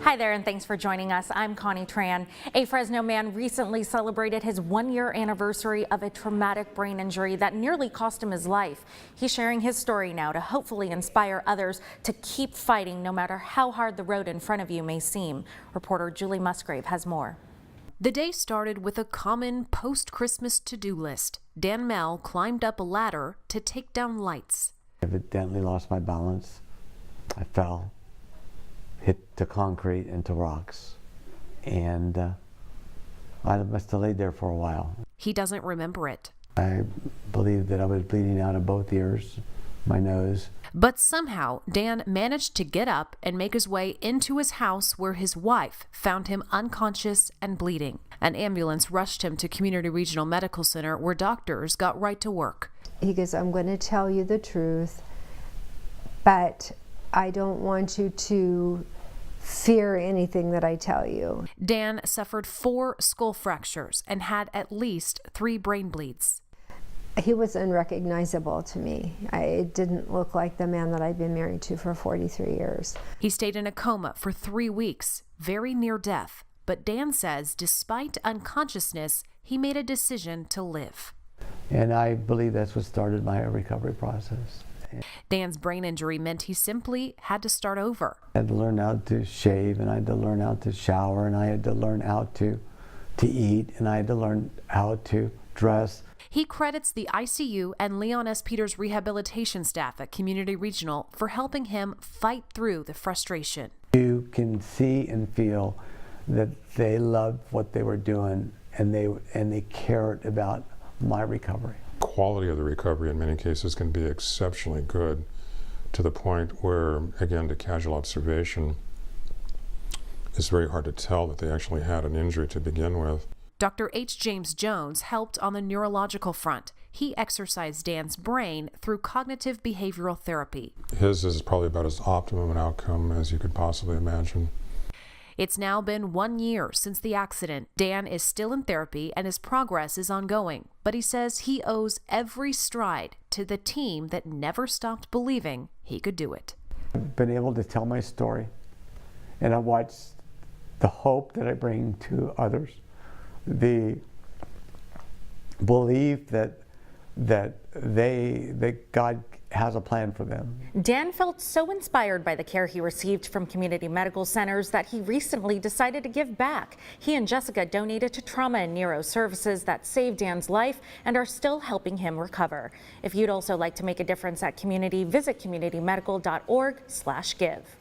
Hi there, and thanks for joining us. I'm Connie Tran. A Fresno man recently celebrated his one-year anniversary of a traumatic brain injury that nearly cost him his life. He's sharing his story now to hopefully inspire others to keep fighting no matter how hard the road in front of you may seem. Reporter Julie Musgrave has more. The day started with a common post-Christmas to-do list. Dan Mele climbed up a ladder to take down lights. I evidently lost my balance. I fell, hit the concrete into rocks, and I must have laid there for a while. He doesn't remember it. I believe that I was bleeding out of both ears, my nose. But somehow, Dan managed to get up and make his way into his house where his wife found him unconscious and bleeding. An ambulance rushed him to Community Regional Medical Center where doctors got right to work. He goes, "I'm going to tell you the truth, but I don't want you to fear anything that I tell you." Dan suffered 4 skull fractures and had at least 3 brain bleeds. He was unrecognizable to me. It didn't look like the man that I'd been married to for 43 years. He stayed in a coma for 3 weeks, very near death. But Dan says despite unconsciousness, he made a decision to live. And I believe that's what started my recovery process. Dan's brain injury meant he simply had to start over. I had to learn how to shave, and I had to learn how to shower, and I had to learn how to eat, and I had to learn how to dress. He credits the ICU and Leon S. Peters rehabilitation staff at Community Regional for helping him fight through the frustration. You can see and feel that they loved what they were doing, and they cared about my recovery. Quality of the recovery in many cases can be exceptionally good, to the point where, again, to casual observation, it's very hard to tell that they actually had an injury to begin with. Dr. H. James Jones helped on the neurological front. He exercised Dan's brain through cognitive behavioral therapy. His is probably about as optimum an outcome as you could possibly imagine. It's now been 1 year since the accident. Dan is still in therapy and his progress is ongoing, but he says he owes every stride to the team that never stopped believing he could do it. I've been able to tell my story, and I watched the hope that I bring to others, the belief that God has a plan for them. Dan felt so inspired by the care he received from community medical centers that he recently decided to give back. He and Jessica donated to trauma and neuro services that saved Dan's life and are still helping him recover. If you'd also like to make a difference at Community, visit communitymedical.org/give.